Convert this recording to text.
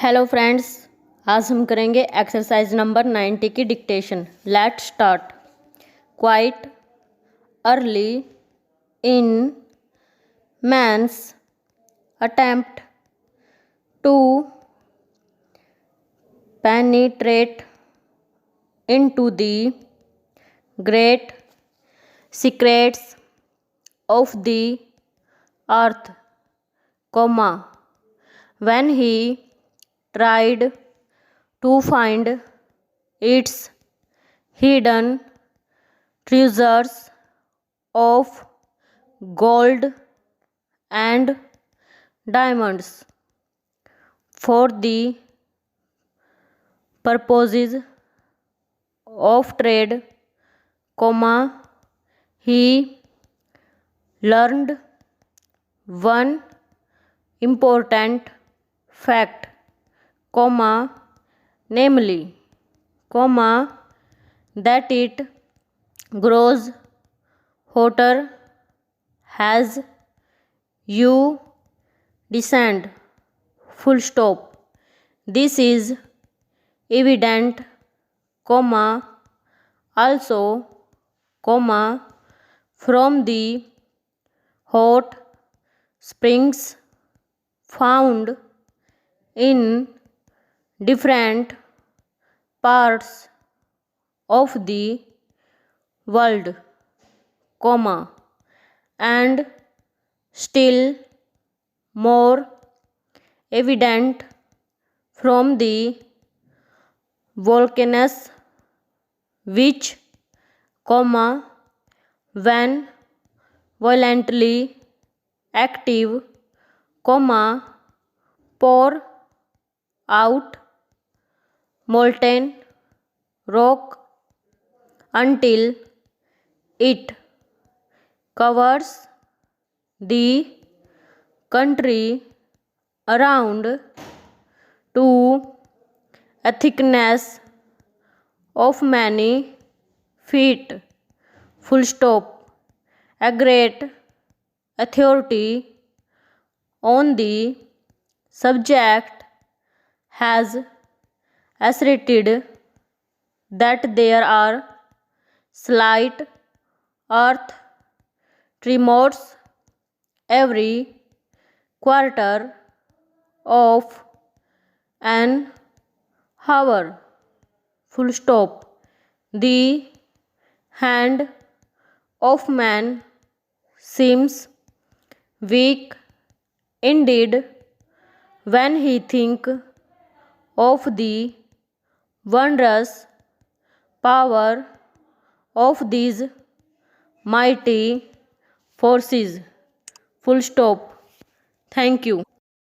Hello friends, आज हम करेंगे एक्सरसाइज नंबर 90 की dictation. Let start. Quite early in man's attempt to penetrate into the great secrets of the earth, when he tried to find its hidden treasures of gold and diamonds for the purposes of trade, he learned one important fact, namely, that it grows hotter as you descend. Full stop. This is evident, also, from the hot springs found in different parts of the world, and still more evident from the volcanoes which, when violently active, pour out molten rock until it covers the country around to a thickness of many feet. Full stop. A great authority on the subject has asserted that there are slight earth tremors every quarter of an hour. Full stop. The hand of man seems weak indeed when he think of the wondrous power of these mighty forces. Full stop. Thank you.